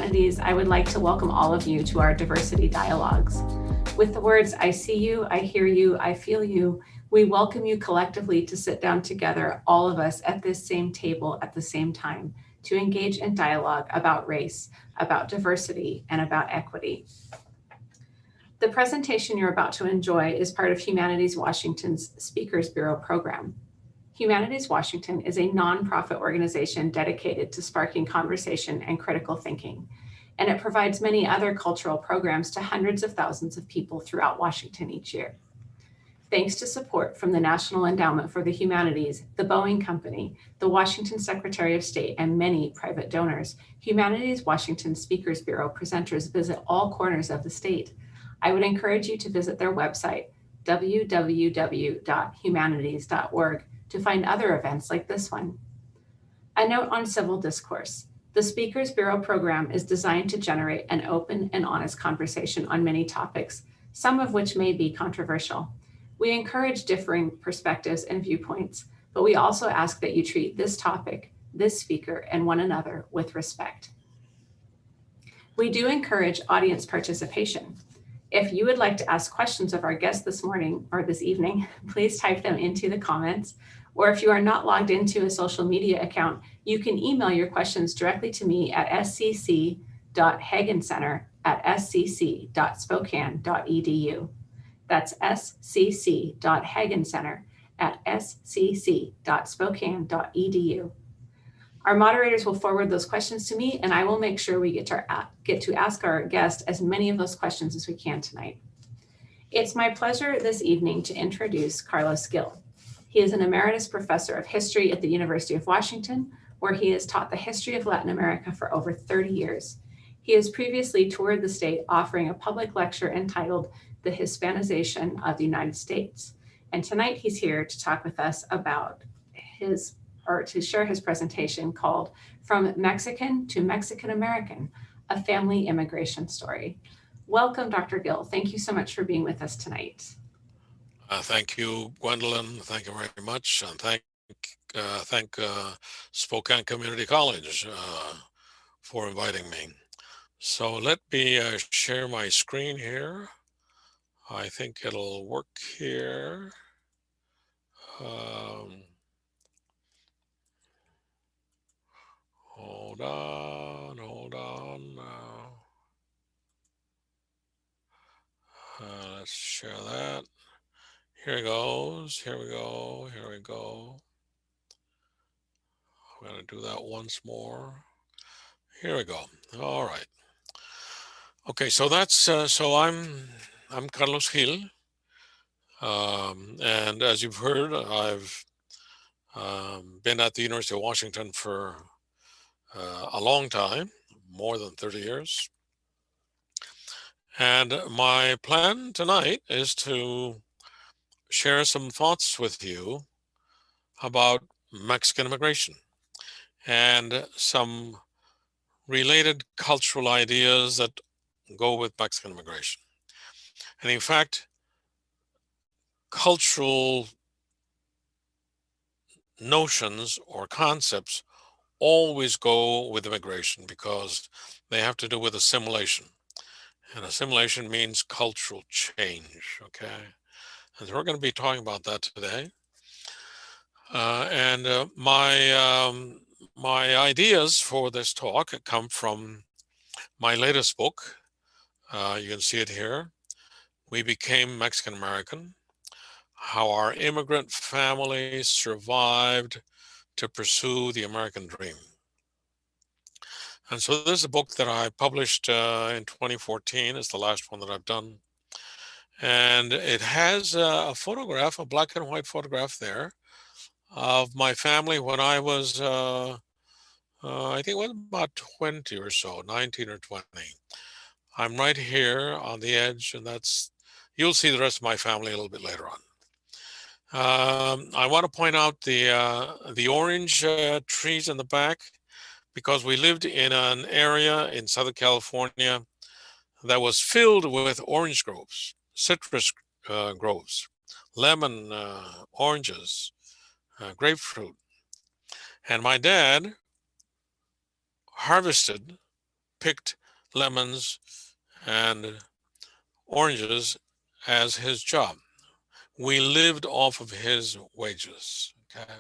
Humanities, I would like to welcome all of you to our diversity dialogues. With the words, I see you, I hear you, I feel you, we welcome you collectively to sit down together, all of us at this same table at the same time, to engage in dialogue about race, about diversity, and about equity. The presentation you're about to enjoy is part of Humanities Washington's Speakers Bureau program. Humanities Washington is a nonprofit organization dedicated to sparking conversation and critical thinking, and it provides many other cultural programs to hundreds of thousands of people throughout Washington each year. Thanks to support from the National Endowment for the Humanities, the Boeing Company, the Washington Secretary of State, and many private donors, Humanities Washington Speakers Bureau presenters visit all corners of the state. I would encourage you to visit their website, www.humanities.org, to find other events like this one. A note on civil discourse. The Speakers Bureau program is designed to generate an open and honest conversation on many topics, some of which may be controversial. We encourage differing perspectives and viewpoints, but we also ask that you treat this topic, this speaker, and one another with respect. We do encourage audience participation. If you would like to ask questions of our guests this morning or this evening, please type them into the comments. Or if you are not logged into a social media account, you can email your questions directly to me at scc.hagencenter@scc.spokane.edu. That's scc.hagencenter@scc.spokane.edu. Our moderators will forward those questions to me, and I will make sure we get to ask our guest as many of those questions as we can tonight. It's my pleasure this evening to introduce Carlos Gil. He is an emeritus professor of history at the University of Washington, where he has taught the history of Latin America for over 30 years. He has previously toured the state offering a public lecture entitled The Hispanization of the United States. And tonight he's here to talk with us about to share his presentation called From Mexican to Mexican American, a Family Immigration Story. Welcome, Dr. Gil. Thank you so much for being with us tonight. Thank you, Gwendolyn. Thank you very much. And thank Spokane Community College for inviting me. So let me share my screen here. I think it'll work here. Hold on. Let's share that. Here it goes. Here we go. I'm going to do that once more. Here we go. All right. Okay, so that's so I'm Carlos Gil, and as you've heard, I've been at the University of Washington for a long time, more than 30 years. And my plan tonight is to share some thoughts with you about Mexican immigration and some related cultural ideas that go with Mexican immigration. And in fact, cultural notions or concepts always go with immigration because they have to do with assimilation. And assimilation means cultural change, okay? And so we're going to be talking about that today. My ideas for this talk come from my latest book. You can see it here. We Became Mexican American: How Our Immigrant Families Survived to Pursue the American Dream. And so this is a book that I published in 2014. It's the last one that I've done. And it has a photograph, a black and white photograph there of my family when I was, I think it was about 20 or so, 19 or 20. I'm right here on the edge, and you'll see the rest of my family a little bit later on. I want to point out the orange trees in the back, because we lived in an area in Southern California that was filled with orange groves, citrus groves, lemon, oranges, grapefruit. And my dad harvested, picked lemons and oranges as his job. We lived off of his wages. Okay.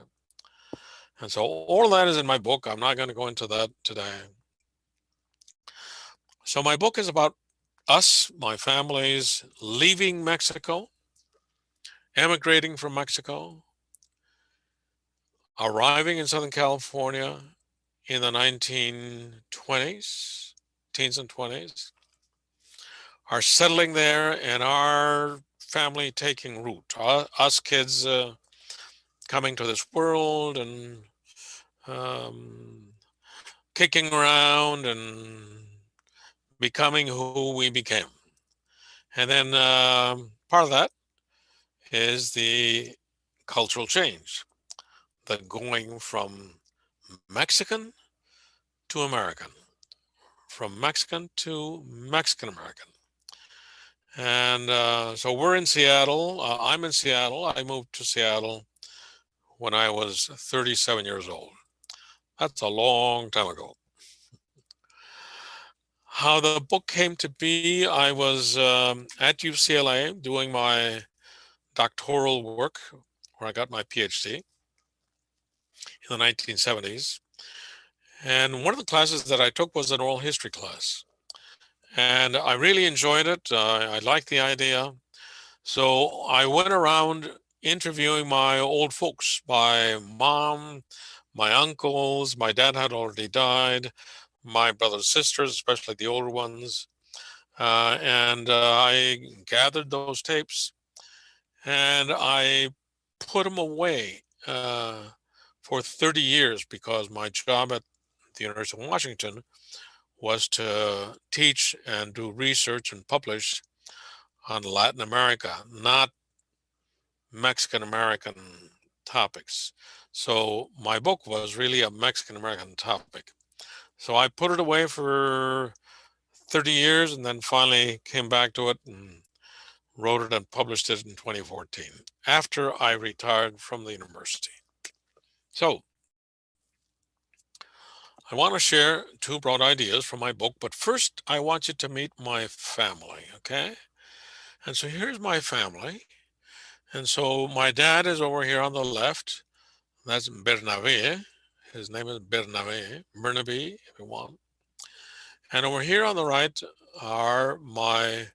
And so all that is in my book. I'm not going to go into that today. So my book is about us, my families, leaving Mexico, emigrating from Mexico, arriving in Southern California in the 1920s, teens and 20s, are settling there, and our family taking root. Us kids coming to this world and kicking around and becoming who we became. And then part of that is the cultural change, the going from Mexican to American, from Mexican to Mexican American. And so we're in Seattle. I'm in Seattle. I moved to Seattle when I was 37 years old. That's a long time ago. How the book came to be, I was at UCLA doing my doctoral work, where I got my PhD in the 1970s. And one of the classes that I took was an oral history class. And I really enjoyed it. I liked the idea. So I went around interviewing my old folks, my mom, my uncles. My dad had already died, my brothers and sisters, especially the older ones. And I gathered those tapes and I put them away for 30 years because my job at the University of Washington was to teach and do research and publish on Latin America, not Mexican American topics. So my book was really a Mexican American topic. So I put it away for 30 years and then finally came back to it and wrote it and published it in 2014 after I retired from the university. So I want to share two broad ideas from my book, but first I want you to meet my family, okay? And so here's my family. And so my dad is over here on the left. That's Bernabe. His name is Bernabe, if you want. And over here on the right are my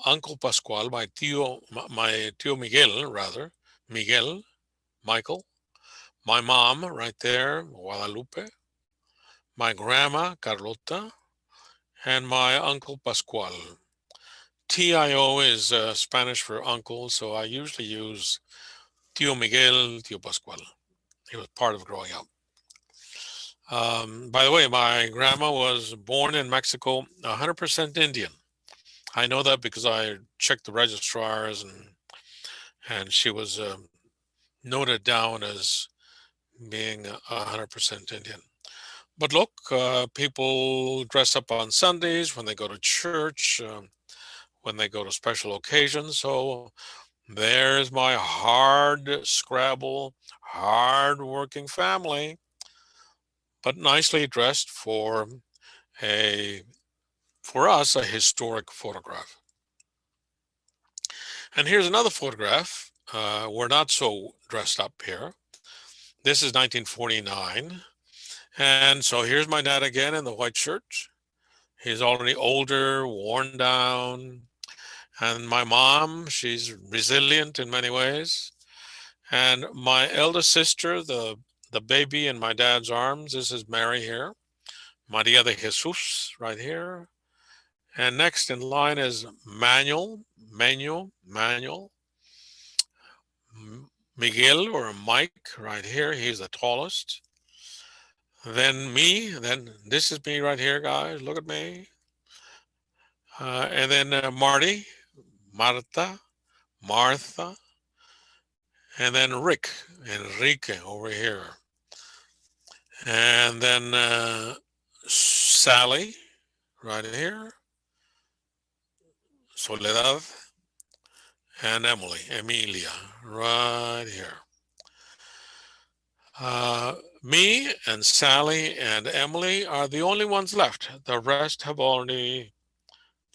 Uncle Pascual, my tío Miguel, rather, Miguel, Michael. My mom right there, Guadalupe. My grandma, Carlota. And my Uncle Pascual. TIO is Spanish for uncle, so I usually use Tío Miguel, Tío Pascual. He was part of growing up. By the way, my grandma was born in Mexico, 100% Indian. I know that because I checked the registrars and she was noted down as being 100% Indian. But look, people dress up on Sundays when they go to church, when they go to special occasions. So there's my hard scrabble, hard working family, but nicely dressed for us, a historic photograph. And here's another photograph. We're not so dressed up here. This is 1949. And so here's my dad again in the white shirt. He's already older, worn down. And my mom, she's resilient in many ways. And my eldest sister, the baby in my dad's arms, this is Mary here. Maria de Jesus right here. And next in line is Manuel. Miguel or Mike right here. He's the tallest. Then me. Then this is me right here, guys. Look at me. And then Marty, Martha. And then Enrique over here. And then Sally right here. Soledad. And Emilia, right here. Me and Sally and Emily are the only ones left. The rest have already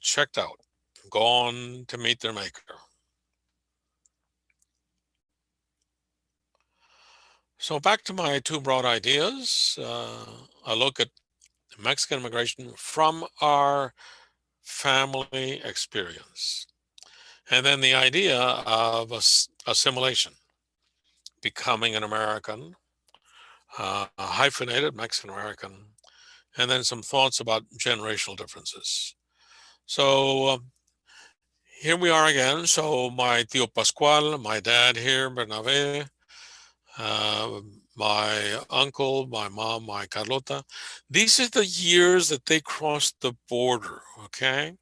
checked out, gone to meet their maker. So back to my two broad ideas. I look at Mexican immigration from our family experience. And then the idea of assimilation, becoming an American, a hyphenated Mexican American, and then some thoughts about generational differences. So here we are again. So my tío Pascual, my dad here, Bernabé, my uncle, my mom, my Carlota. These are the years that they crossed the border, okay?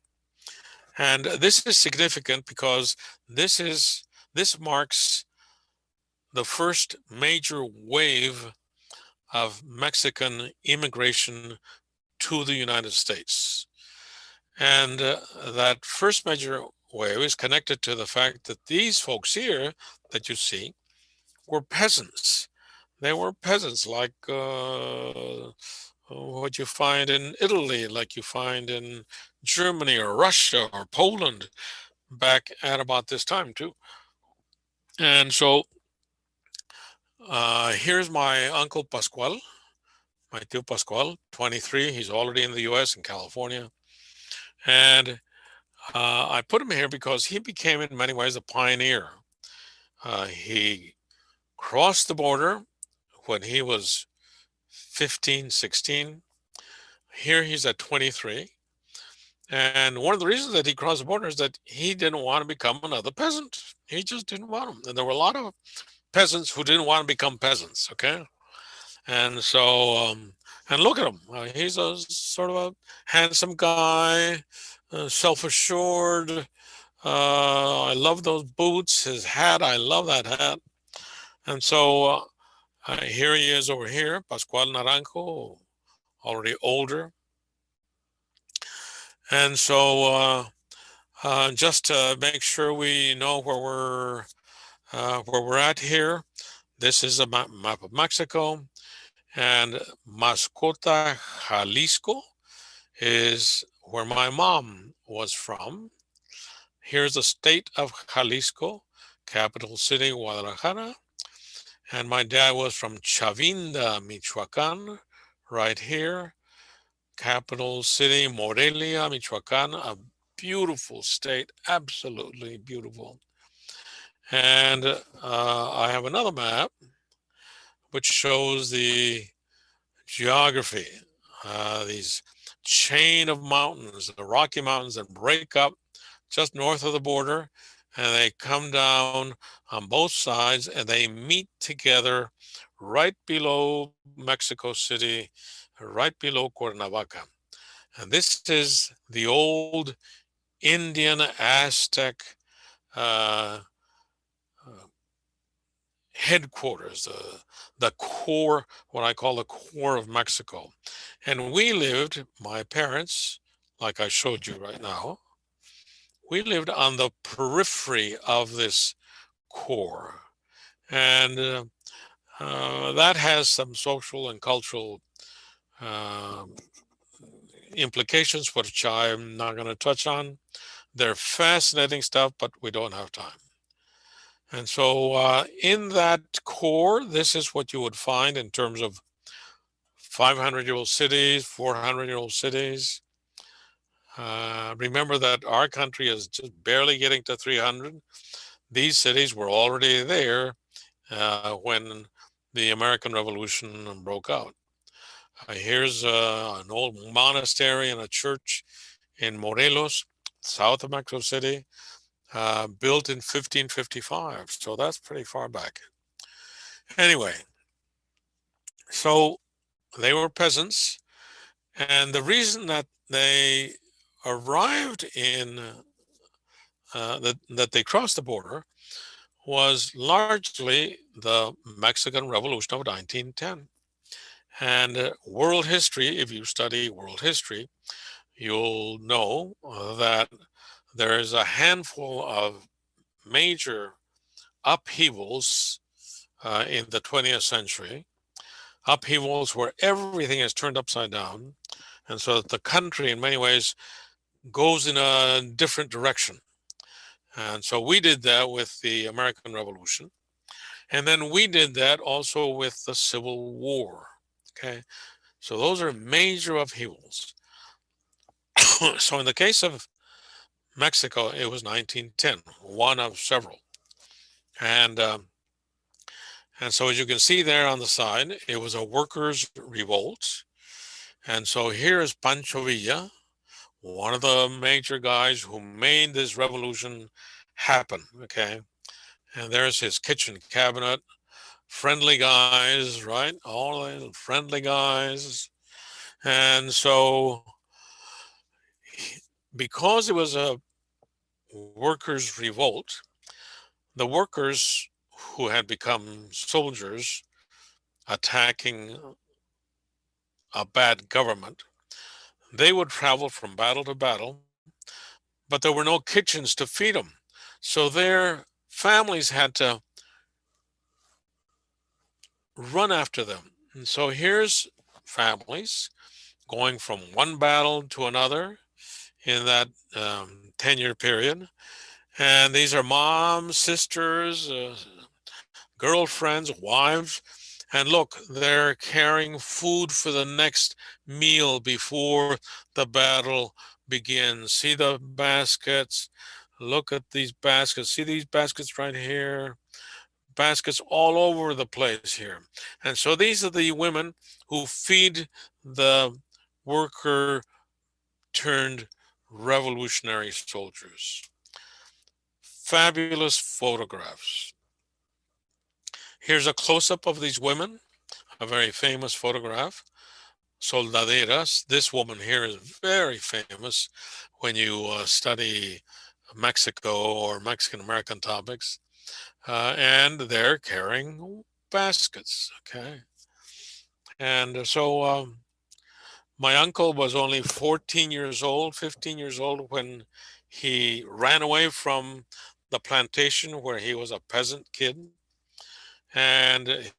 And this is significant because this marks the first major wave of Mexican immigration to the United States. And that first major wave is connected to the fact that these folks here that you see were peasants. They were peasants like what you find in Italy, like you find in Germany or Russia or Poland back at about this time too. And so here's my uncle Pascual, my tío Pascual, 23. He's already in the US and California. And I put him here because he became in many ways a pioneer. He crossed the border when he was 15, 16. Here he's at 23. And one of the reasons that he crossed the border is that he didn't want to become another peasant. He just didn't want them. And there were a lot of peasants who didn't want to become peasants, okay? And so, and look at him. He's a sort of a handsome guy, self-assured. I love those boots, his hat. I love that hat. And so here he is over here, Pascual Naranjo, already older. And so just to make sure we know where we're at here, this is a map of Mexico, and Mascota, Jalisco is where my mom was from. Here's the state of Jalisco, capital city Guadalajara, and my dad was from Chavinda, Michoacan, right here, capital city Morelia, Michoacan, a beautiful state, absolutely beautiful. And I have another map which shows the geography, these chain of mountains, the Rocky Mountains that break up just north of the border, and they come down on both sides and they meet together right below Mexico City, right below Cuernavaca. And this is the old Indian Aztec headquarters, the core, what I call the core of Mexico. And we lived, my parents, like I showed you right now, we lived on the periphery of this core. And that has some social and cultural implications, which I'm not going to touch on. They're fascinating stuff, but we don't have time. And so in that core, this is what you would find in terms of 500-year-old cities, 400-year-old cities. Remember that our country is just barely getting to 300. These cities were already there when the American Revolution broke out. Here's an old monastery and a church in Morelos, south of Mexico City, built in 1555. So that's pretty far back. Anyway, so they were peasants. And the reason that they arrived in, that they crossed the border was largely the Mexican Revolution of 1910. And world history, if you study world history, you'll know that there is a handful of major upheavals in the 20th century. upheavals where everything is turned upside down. And so that the country in many ways goes in a different direction. And so we did that with the American Revolution. And then we did that also with the Civil War. Okay. So those are major upheavals. So in the case of Mexico, it was 1910, one of several. And so as you can see there on the side, it was a workers' revolt. And so here is Pancho Villa, one of the major guys who made this revolution happen. Okay. And there's his kitchen cabinet, friendly guys, right? All the friendly guys. And so because it was a workers' revolt, the workers who had become soldiers attacking a bad government, they would travel from battle to battle, but there were no kitchens to feed them. So their families had to run after them. And so here's families going from one battle to another in that 10-year period. And these are moms, sisters, girlfriends, wives. And look, they're carrying food for the next meal before the battle begins. See the baskets. Look at these baskets. See these baskets right here? Baskets all over the place here. And so these are the women who feed the worker turned revolutionary soldiers. Fabulous photographs. Here's a close-up of these women, a very famous photograph. Soldaderas. This woman here is very famous when you study Mexico or Mexican American topics. And they're carrying baskets, okay? And so my uncle was only 14 years old, 15 years old when he ran away from the plantation where he was a peasant kid. And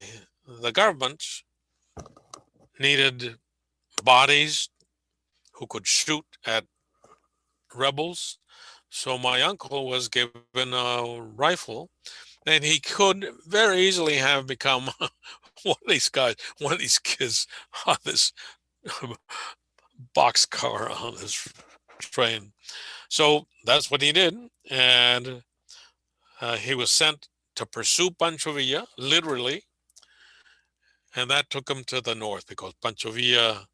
the government needed bodies who could shoot at rebels. So my uncle was given a rifle, and he could very easily have become one of these guys, one of these kids on this boxcar on this train. So that's what he did. And he was sent to pursue Pancho Villa, literally. And that took him to the north because Pancho Villa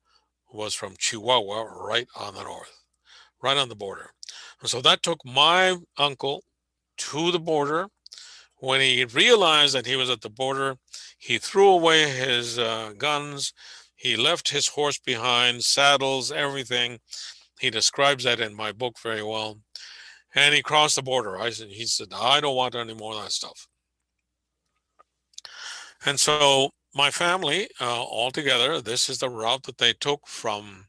was from Chihuahua, right on the north, right on the border. And so that took my uncle to the border. When he realized that he was at the border, he threw away his guns. He left his horse behind, saddles, everything. He describes that in my book very well. And he crossed the border. He said, I don't want any more of that stuff. And so my family, all together, this is the route that they took from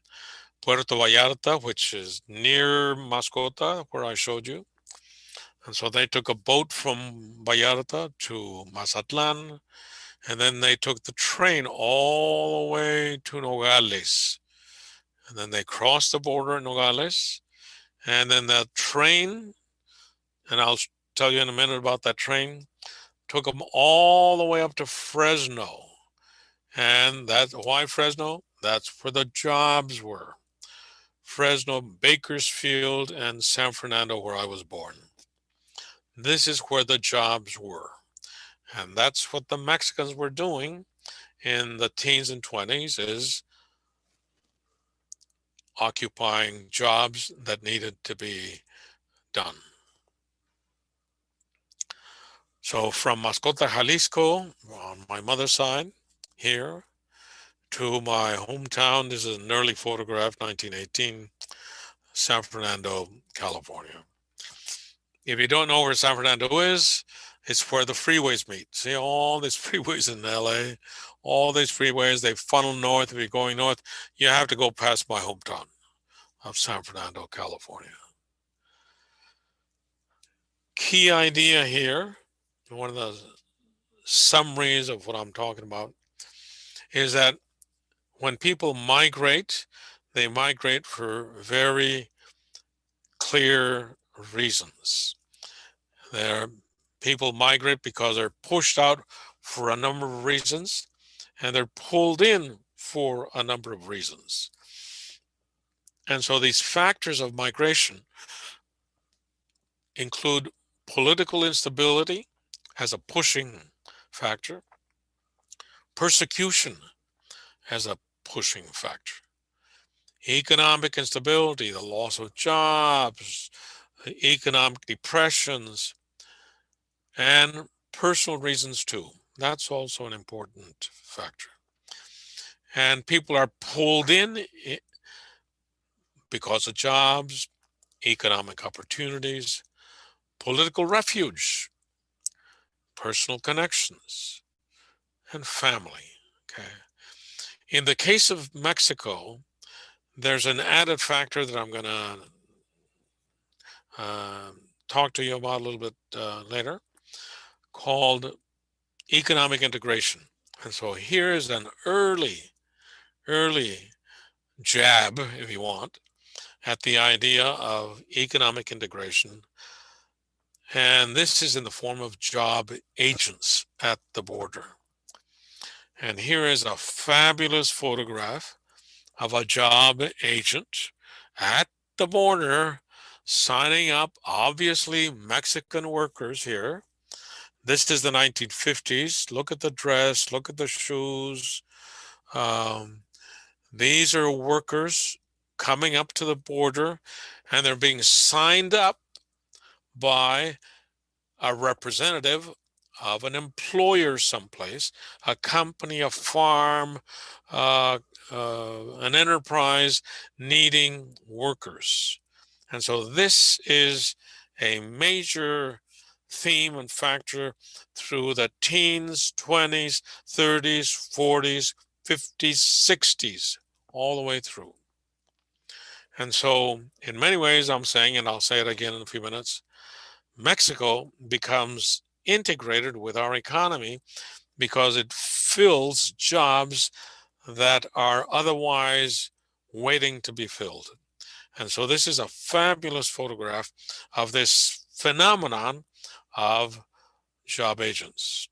Puerto Vallarta, which is near Mascota, where I showed you. And so they took a boat from Vallarta to Mazatlan, and then they took the train all the way to Nogales. And then they crossed the border in Nogales, and then that train, and I'll tell you in a minute about that train, took them all the way up to Fresno. And that's why Fresno? That's where the jobs were. Fresno, Bakersfield, and San Fernando, where I was born. This is where the jobs were. And that's what the Mexicans were doing in the teens and 20s, is occupying jobs that needed to be done. So from Mascota, Jalisco, on my mother's side, here, to my hometown, this is an early photograph, 1918, San Fernando, California. If you don't know where San Fernando is, it's where the freeways meet. See all these freeways in LA, all these freeways, they funnel north. If you're going north, you have to go past my hometown of San Fernando, California. Key idea here, one of the summaries of what I'm talking about, is that when people migrate, they migrate for very clear reasons. People migrate because they're pushed out for a number of reasons, and they're pulled in for a number of reasons. And so these factors of migration include political instability as a pushing factor, persecution as a pushing factor, economic instability, the loss of jobs, economic depressions, and personal reasons too. That's also an important factor. And people are pulled in because of jobs, economic opportunities, political refuge, personal connections, and family. Okay. In the case of Mexico, there's an added factor that I'm going to talk to you about a little bit later, called economic integration. And so here is an early jab, if you want, at the idea of economic integration. And this is in the form of job agents at the border. And here is a fabulous photograph of a job agent at the border signing up, obviously Mexican workers here. This is the 1950s. Look at the dress, look at the shoes. These are workers coming up to the border, and they're being signed up by a representative of an employer someplace, a company, a farm, an enterprise needing workers. And so this is a major theme and factor through the teens, 20s, 30s, 40s, 50s, 60s, all the way through. And so in many ways, I'm saying, and I'll say it again in a few minutes, Mexico becomes integrated with our economy because it fills jobs that are otherwise waiting to be filled. And so this is a fabulous photograph of this phenomenon of job agents.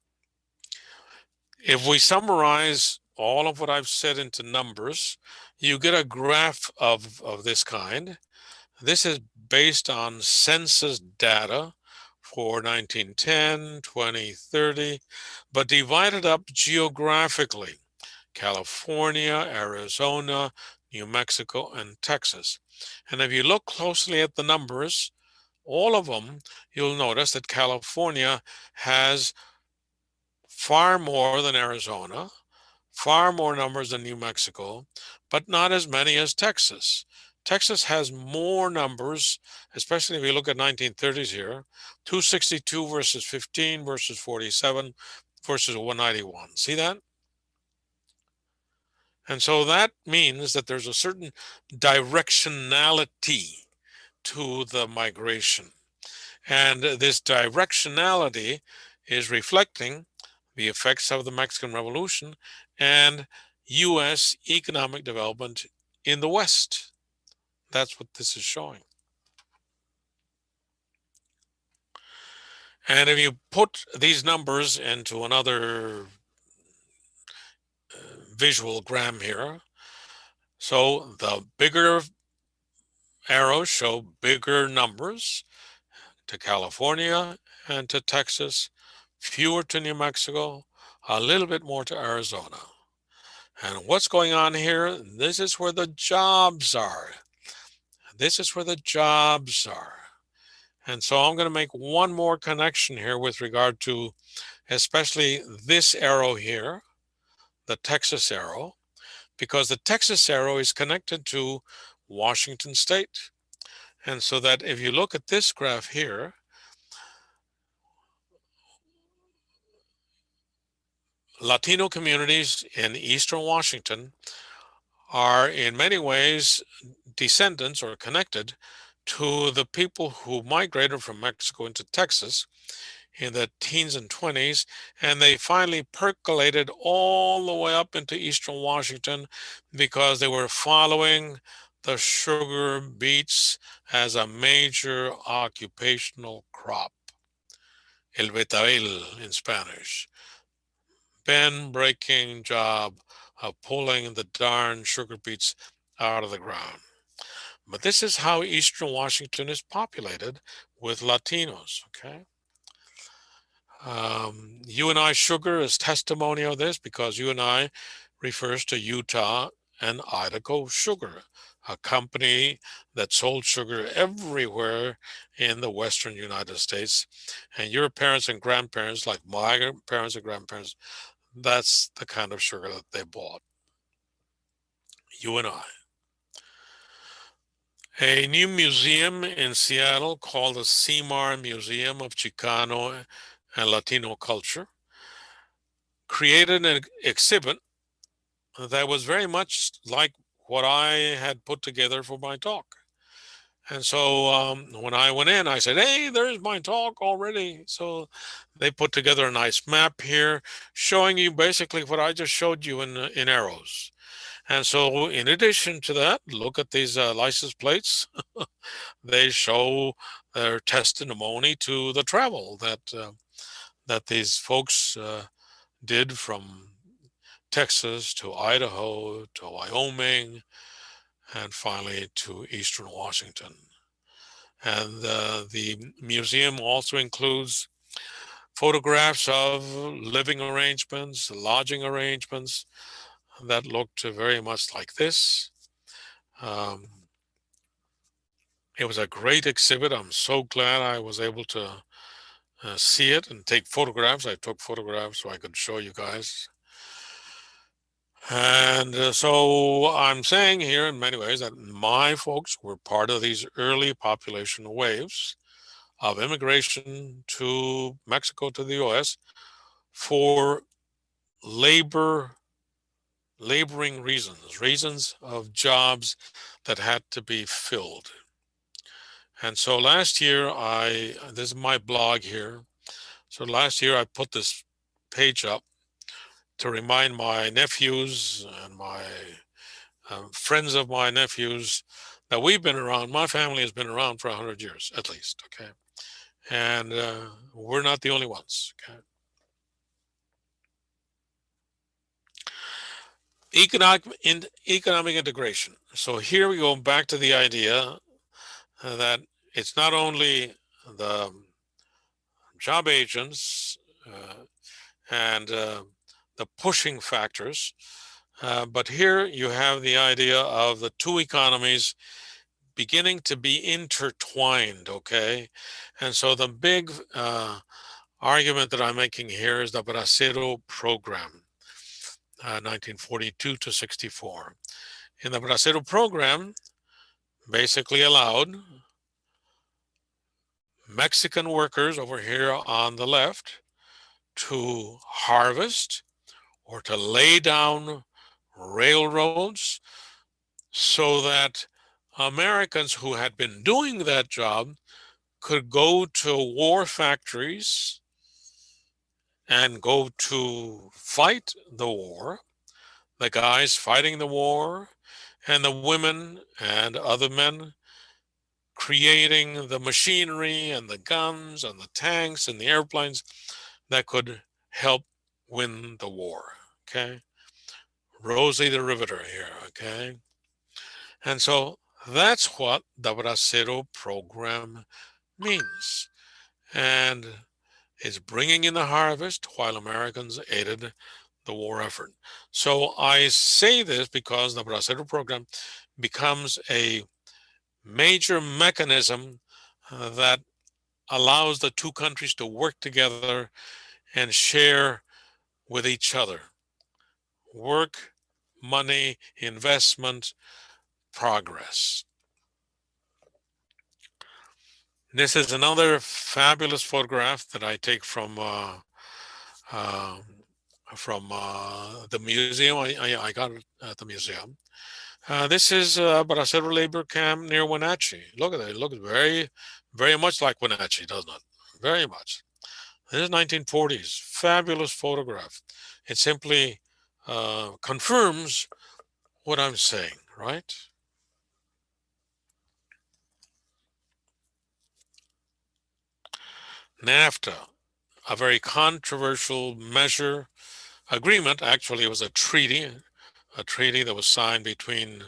If we summarize all of what I've said into numbers, you get a graph of this kind. This is based on census data for 1910, 2030, but divided up geographically: California, Arizona, New Mexico, and Texas. And if you look closely at the numbers, all of them, you'll notice that California has far more than Arizona, far more numbers than New Mexico, but not as many as Texas. Texas has more numbers, especially if you look at 1930s here, 262 versus 15 versus 47 versus 191. See that? And so that means that there's a certain directionality to the migration. And this directionality is reflecting the effects of the Mexican Revolution and US economic development in the West. That's what this is showing. And if you put these numbers into another visual gram here, so the bigger arrows show bigger numbers to California and to Texas, fewer to New Mexico, a little bit more to Arizona. And what's going on here? This is where the jobs are. This is where the jobs are. And so I'm going to make one more connection here with regard to especially this arrow here, the Texas arrow, because the Texas arrow is connected to Washington State. And so that if you look at this graph here, Latino communities in Eastern Washington are in many ways descendants or connected to the people who migrated from Mexico into Texas in the teens and 20s, and they finally percolated all the way up into Eastern Washington because they were following the sugar beets as a major occupational crop. El betabel in Spanish. Breaking job of pulling the darn sugar beets out of the ground. But this is how Eastern Washington is populated with Latinos, okay? UNI Sugar is testimony of this because UNI refers to Utah and Idaho Sugar, a company that sold sugar everywhere in the Western United States. And your parents and grandparents, like my parents and grandparents, that's the kind of sugar that they bought. UNI. A new museum in Seattle called the CMAR Museum of Chicano and Latino Culture created an exhibit that was very much like what I had put together for my talk. And so when I went in, I said, hey, there's my talk already. So they put together a nice map here showing you basically what I just showed you in arrows. And so in addition to that, look at these license plates. They show their testimony to the travel that these folks did from Texas to Idaho to Wyoming and finally to Eastern Washington. And the museum also includes photographs of living arrangements, lodging arrangements that looked very much like this. It was a great exhibit. I'm so glad I was able to see it and take photographs. I took photographs so I could show you guys. And so I'm saying here in many ways that my folks were part of these early population waves of immigration to Mexico, to the US for laboring reasons of jobs that had to be filled. And so last year, this is my blog here. So last year I put this page up to remind my nephews and my friends of my nephews that we've been around. My family has been around for 100 years at least, okay? And we're not the only ones, okay? Economic integration. So here we go back to the idea that it's not only the job agents and the pushing factors, but here you have the idea of the two economies beginning to be intertwined, okay? And so the big argument that I'm making here is the Bracero program, 1942 to 64. In the Bracero program, basically allowed Mexican workers over here on the left to harvest or to lay down railroads so that Americans who had been doing that job could go to war factories and go to fight the war, the guys fighting the war, and the women and other men creating the machinery and the guns and the tanks and the airplanes that could help win the war, okay? Rosie the Riveter here, okay? And so that's what the Bracero program means. And it's bringing in the harvest while Americans aided the war effort. So I say this because the Bracero program becomes a major mechanism that allows the two countries to work together and share with each other. Work, money, investment, progress. This is another fabulous photograph that I take from the museum. I got it at the museum. This is Bracero labor camp near Wenatchee. Look at it. It looks very, very much like Wenatchee, doesn't it? Very much. This is 1940s, fabulous photograph. It simply confirms what I'm saying, right? NAFTA, a very controversial agreement. Actually, it was a treaty that was signed between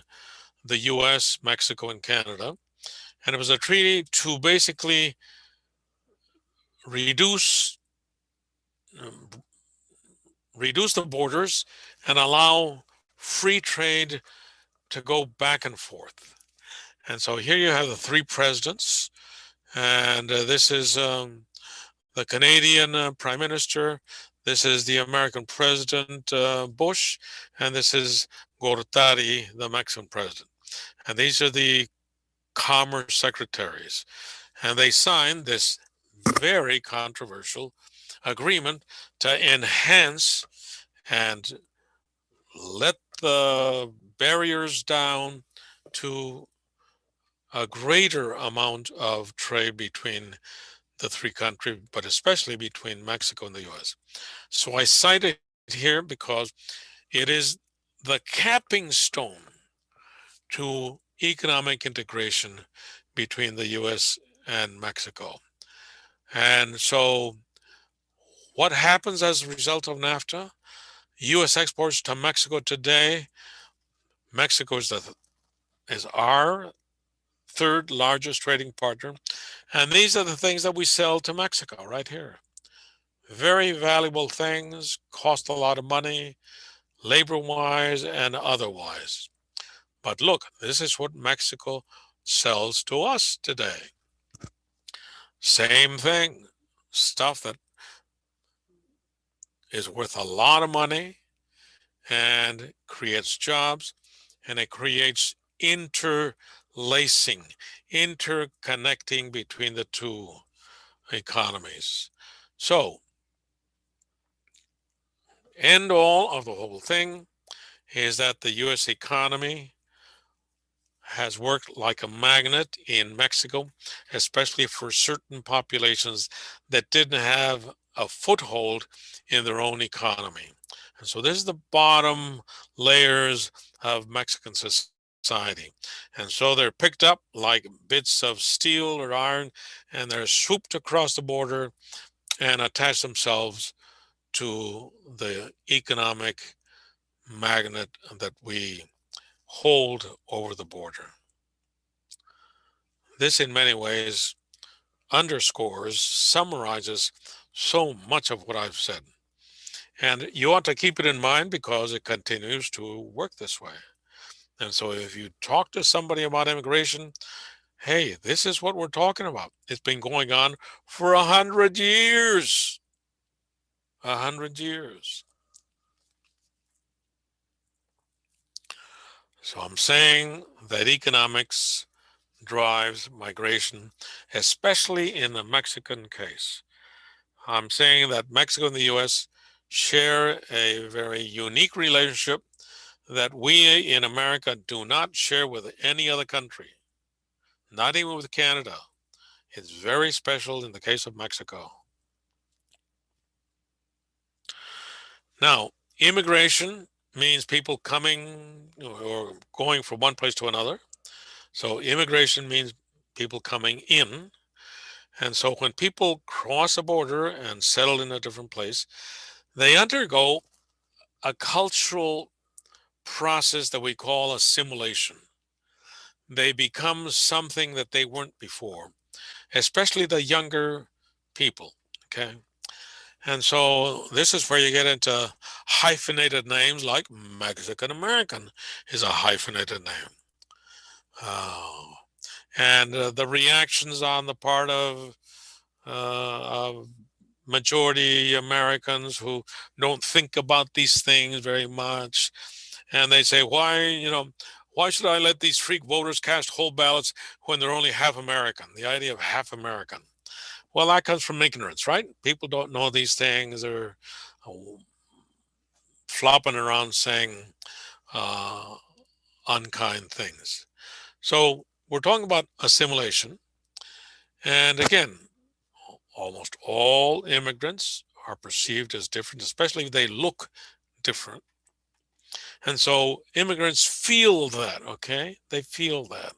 the US, Mexico, and Canada. And it was a treaty to basically reduce reduce the borders and allow free trade to go back and forth. And so here you have the three presidents, and this is the Canadian Prime Minister, this is the American President Bush, and this is Gortari, the Mexican president. And these are the commerce secretaries. And they signed this very controversial agreement to enhance and let the barriers down to a greater amount of trade between the three countries, but especially between Mexico and the US. So I cite it here because it is the capping stone to economic integration between the US and Mexico. And so what happens as a result of NAFTA? US exports to Mexico today, Mexico is our third largest trading partner. And these are the things that we sell to Mexico right here. Very valuable things, cost a lot of money, labor-wise and otherwise. But look, this is what Mexico sells to us today. Same thing, stuff that is worth a lot of money and creates jobs, and it creates interlacing, interconnecting between the two economies. So, end all of the whole thing is that the US economy has worked like a magnet in Mexico, especially for certain populations that didn't have a foothold in their own economy. And so this is the bottom layers of Mexican society. And so they're picked up like bits of steel or iron, and they're swooped across the border and attach themselves to the economic magnet that we hold over the border. This, in many ways, underscores, summarizes so much of what I've said. And you ought to keep it in mind because it continues to work this way. And so if you talk to somebody about immigration, hey, this is what we're talking about. It's been going on for 100 years. 100 years. So I'm saying that economics drives migration, especially in the Mexican case. I'm saying that Mexico and the US share a very unique relationship that we in America do not share with any other country, not even with Canada. It's very special in the case of Mexico. Now, immigration means people coming or going from one place to another. So immigration means people coming in. And so when people cross a border and settle in a different place, they undergo a cultural process that we call assimilation. They become something that they weren't before, especially the younger people, okay? And so this is where you get into hyphenated names like Mexican American is a hyphenated name. Oh. And the reactions on the part of majority Americans who don't think about these things very much. And they say, why should I let these freak voters cast whole ballots when they're only half American? The idea of half American. Well, that comes from ignorance, right? People don't know these things. They're flopping around saying uh, unkind things. So we're talking about assimilation. And again, almost all immigrants are perceived as different, especially if they look different. And so immigrants feel that, okay? They feel that.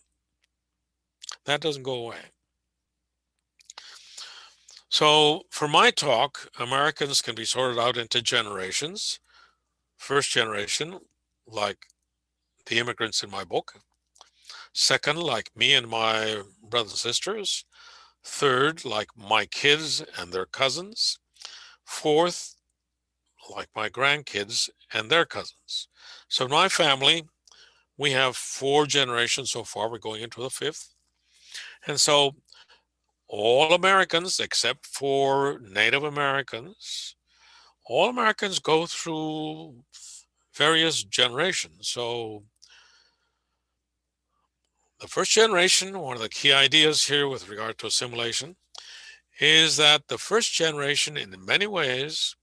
That doesn't go away. So for my talk, Americans can be sorted out into generations. First generation, like the immigrants in my book. Second, like me and my brothers and sisters. Third, like my kids and their cousins. Fourth, like my grandkids and their cousins. So in my family, we have 4 generations so far. We're going into the 5th. And so all Americans, except for Native Americans, all Americans go through various generations. So the first generation, one of the key ideas here with regard to assimilation, is that the first generation, in many ways,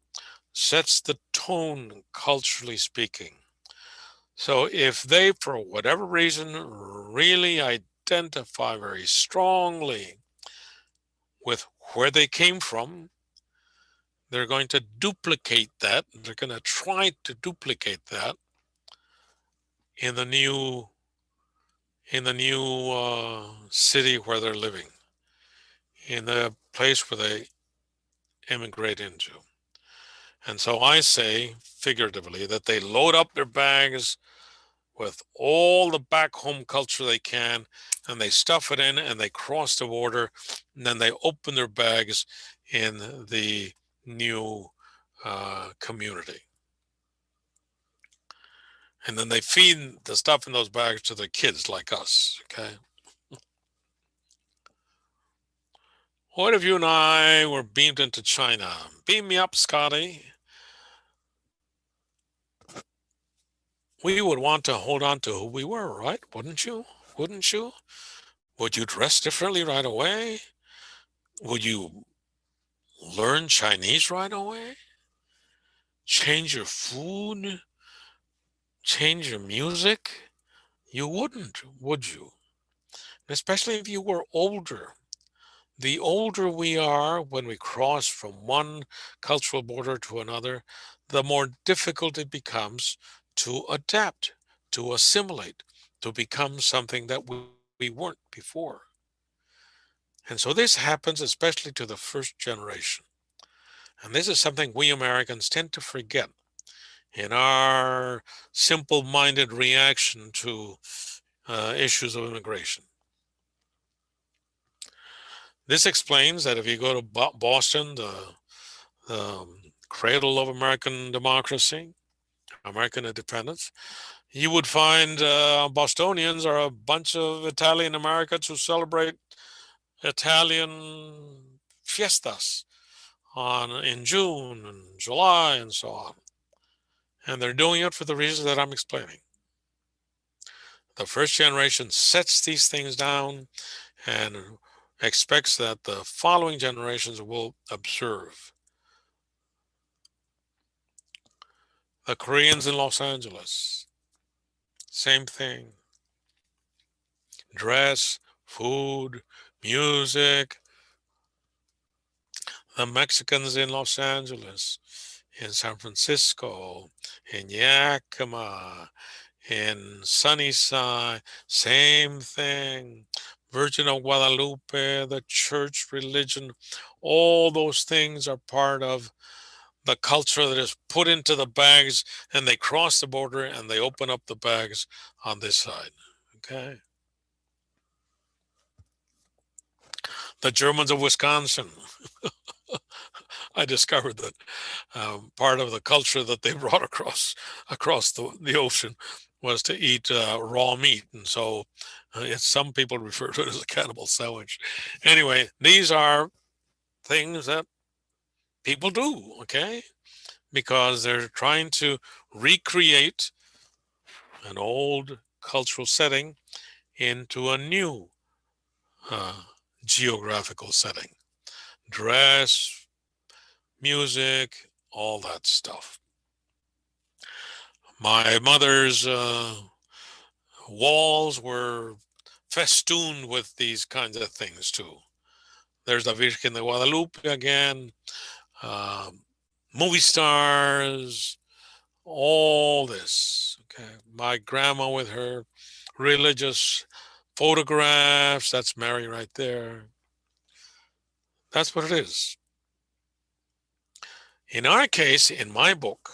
sets the tone culturally speaking. So if they, for whatever reason, really identify very strongly with where they came from, they're going to duplicate that. They're going to try to duplicate that in the new city where they're living, in the place where they immigrate into. And so I say, figuratively, that they load up their bags with all the back home culture they can, and they stuff it in, and they cross the border, and then they open their bags in the new community. And then they feed the stuff in those bags to their kids like us, okay? What if you and I were beamed into China? Beam me up, Scotty. We would want to hold on to who we were, right? Wouldn't you? Wouldn't you? Would you dress differently right away? Would you learn Chinese right away? Change your food? Change your music? You wouldn't, would you? Especially if you were older. The older we are when we cross from one cultural border to another, the more difficult it becomes to adapt, to assimilate, to become something that we weren't before. And so this happens especially to the first generation. And this is something we Americans tend to forget in our simple-minded reaction to issues of immigration. This explains that if you go to Boston, the cradle of American democracy, American independence, you would find Bostonians are a bunch of Italian Americans who celebrate Italian fiestas in June and July and so on. And they're doing it for the reasons that I'm explaining. The first generation sets these things down and expects that the following generations will observe. The Koreans in Los Angeles, same thing. Dress, food, music. The Mexicans in Los Angeles, in San Francisco, in Yakima, in Sunnyside, same thing. Virgin of Guadalupe, the church, religion, all those things are part of the culture that is put into the bags, and they cross the border and they open up the bags on this side, okay? The Germans of Wisconsin. I discovered that part of the culture that they brought across the ocean was to eat raw meat, and so some people refer to it as a cannibal sandwich. Anyway, these are things that people do, okay, because they're trying to recreate an old cultural setting into a new geographical setting. Dress, music, all that stuff. My mother's walls were festooned with these kinds of things too. There's the Virgen de Guadalupe again, movie stars, all this. Okay, my grandma with her religious photographs. That's Mary right there. That's what it is. In our case, in my book,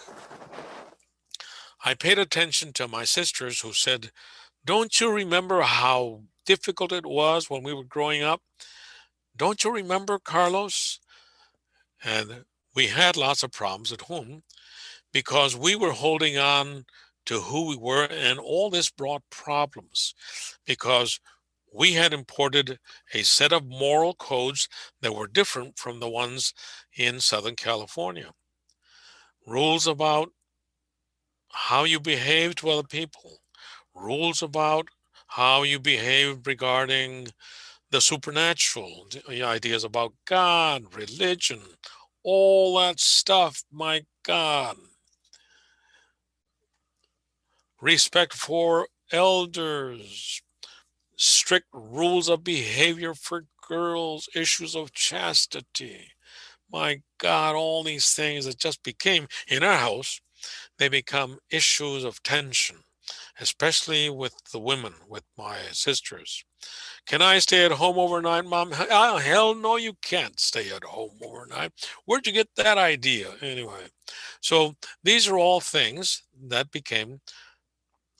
I paid attention to my sisters who said, "Don't you remember how difficult it was when we were growing up? Don't you remember, Carlos?" And we had lots of problems at home because we were holding on to who we were, and all this brought problems because we had imported a set of moral codes that were different from the ones in Southern California. Rules about how you behave to other people, rules about how you behave regarding the supernatural, the ideas about God, religion, all that stuff. My God. Respect for elders, strict rules of behavior for girls, issues of chastity. My God, all these things that just became, in our house, they become issues of tension, especially with the women, with my sisters. Can I stay at home overnight, Mom? Oh, hell no, you can't stay at home overnight. Where'd you get that idea? Anyway, so these are all things that became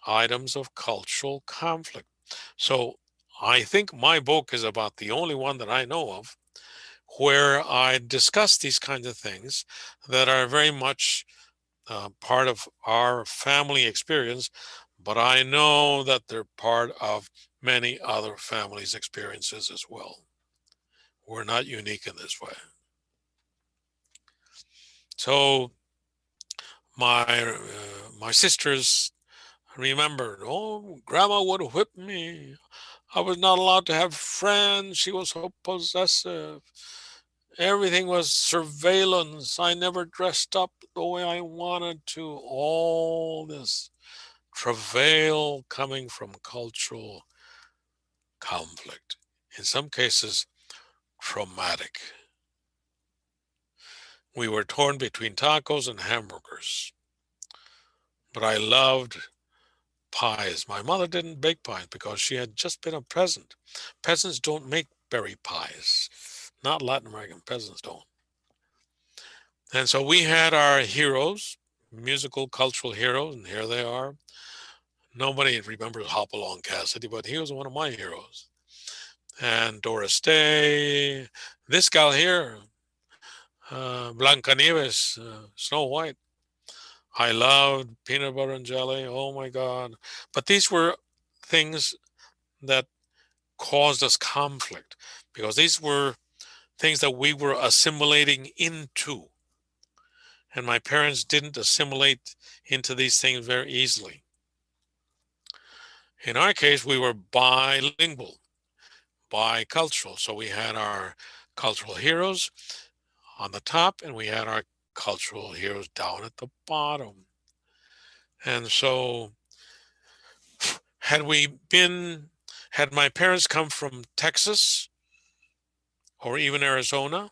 items of cultural conflict. So I think my book is about the only one that I know of where I discuss these kinds of things that are very much part of our family experience, but I know that they're part of many other families' experiences as well. We're not unique in this way. So my sisters remembered, oh, Grandma would whip me. I was not allowed to have friends. She was so possessive. Everything was surveillance. I never dressed up the way I wanted to. All this travail coming from cultural conflict. In some cases, traumatic. We were torn between tacos and hamburgers. But I loved pies. My mother didn't bake pies because she had just been a peasant. Peasants don't make berry pies. Not Latin American peasants don't. And so we had our heroes, musical, cultural heroes, and here they are. Nobody remembers Hopalong Cassidy, but he was one of my heroes. And Doris Day, this gal here, Blancanieves, Snow White. I loved peanut butter and jelly. Oh my God. But these were things that caused us conflict because these were things that we were assimilating into. And my parents didn't assimilate into these things very easily. In our case, we were bilingual, bicultural. So we had our cultural heroes on the top and we had our cultural heroes down at the bottom. And so had my parents come from Texas or even Arizona,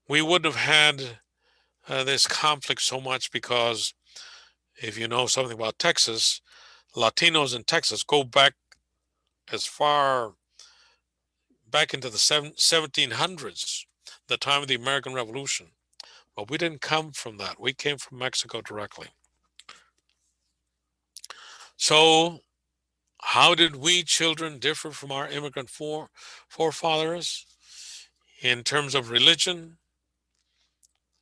we wouldn't have had this conflict so much because if you know something about Texas, Latinos in Texas go back as far back into the 1700s, the time of the American Revolution. But we didn't come from that. We came from Mexico directly. So how did we children differ from our immigrant forefathers? In terms of religion,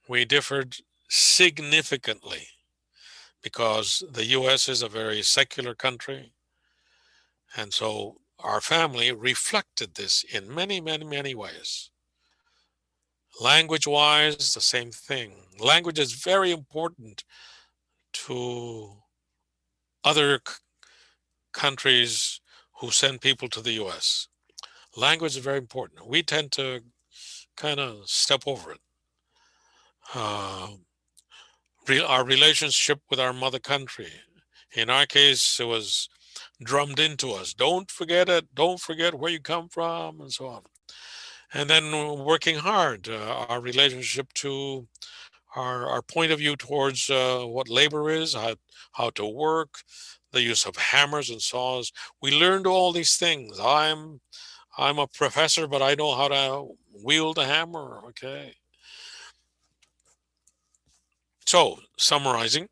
we differed significantly because the US is a very secular country. And so our family reflected this in many, many, many ways. Language-wise, the same thing. Language is very important to other countries who send people to the US. Language is very important. We tend to kind of step over it. Our relationship with our mother country. In our case, it was drummed into us. Don't forget it. Don't forget where you come from, and so on. and then working hard. Our relationship to our point of view towards what labor is, how to work, the use of hammers and saws. We learned all these things. I'm a professor, but I know how to wield a hammer. Okay. So, summarizing,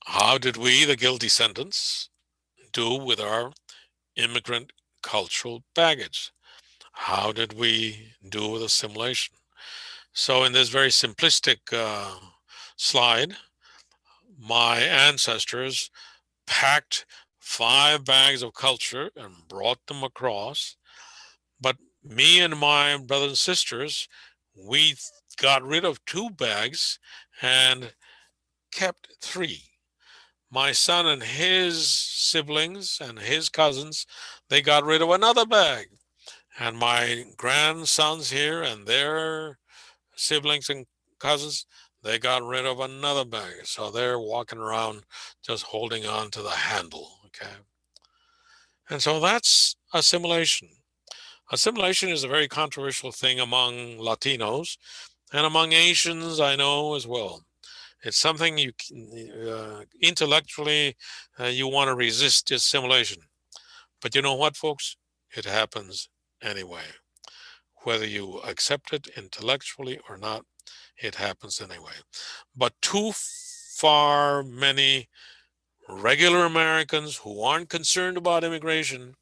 how did we, the guilty descendants, do with our immigrant cultural baggage? How did we do with assimilation? So, in this very simplistic slide, my ancestors packed 5 bags of culture and brought them across. But me and my brothers and sisters, we got rid of 2 bags and kept 3. My son and his siblings and his cousins, they got rid of another bag. And my grandsons here and their siblings and cousins, they got rid of another bag. So they're walking around just holding on to the handle. Okay. And so that's assimilation. Assimilation is a very controversial thing among Latinos and among Asians, I know as well. It's something you intellectually you want to resist assimilation. But you know what, folks? It happens anyway. Whether you accept it intellectually or not, it happens anyway. But too far many regular Americans who aren't concerned about immigration,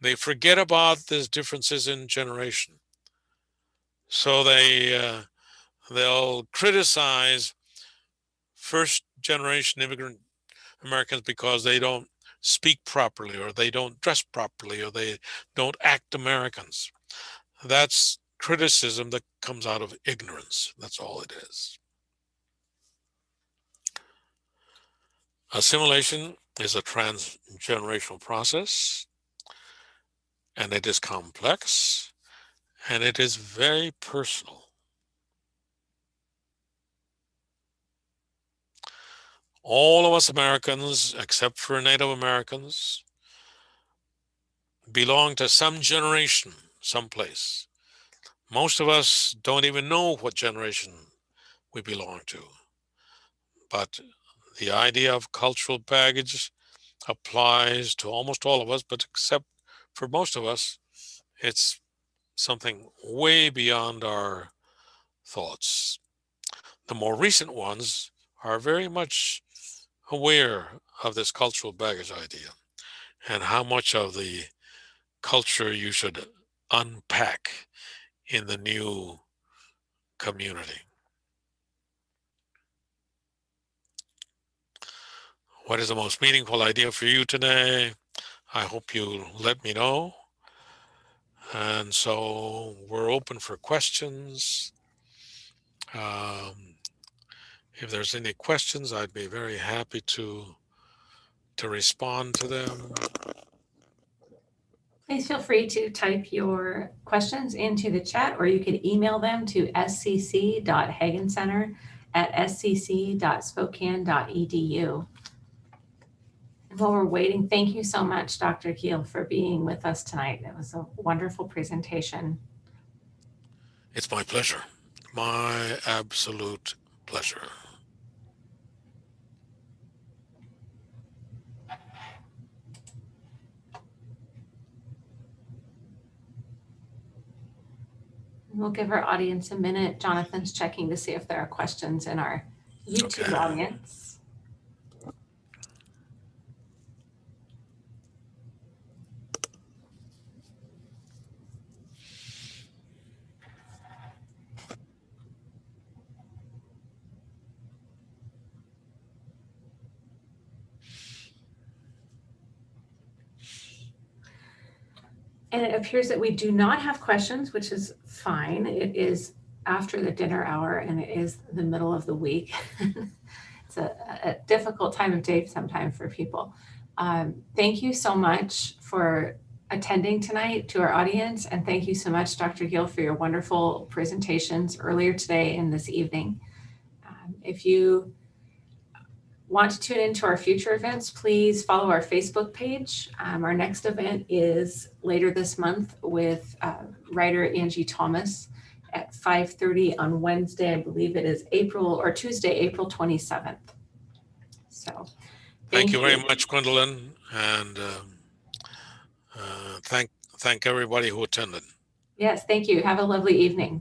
they forget about these differences in generation. So they'll criticize first generation immigrant Americans because they don't speak properly, or they don't dress properly, or they don't act Americans. That's criticism that comes out of ignorance. That's all it is. Assimilation is a transgenerational process, and it is complex, and it is very personal. All of us Americans, except for Native Americans, belong to some generation, someplace. Most of us don't even know what generation we belong to. But the idea of cultural baggage applies to almost all of us, but except for most of us, it's something way beyond our thoughts. The more recent ones are very much aware of this cultural baggage idea and how much of the culture you should unpack in the new community. What is the most meaningful idea for you today? I hope you let me know. And so we're open for questions. If there's any questions, I'd be very happy to respond to them. Please feel free to type your questions into the chat, or you could email them to scc.hagencenter@scc.spokane.edu. And while we're waiting, thank you so much, Dr. Keel, for being with us tonight. It was a wonderful presentation. It's my pleasure. My absolute pleasure. We'll give our audience a minute. Jonathan's checking to see if there are questions in our YouTube audience. And it appears that we do not have questions, which is fine. It is after the dinner hour and it is the middle of the week. It's a difficult time of day sometimes for people. Thank you so much for attending tonight to our audience. And thank you so much, Dr. Gill, for your wonderful presentations earlier today and this evening. If you Want to tune into our future events, please follow our Facebook page. Our next event is later this month with writer Angie Thomas at 5:30 on Wednesday. I believe it is Tuesday, April 27th. So Thank you very much, Gwendolyn, and thank everybody who attended. Yes, thank you. Have a lovely evening.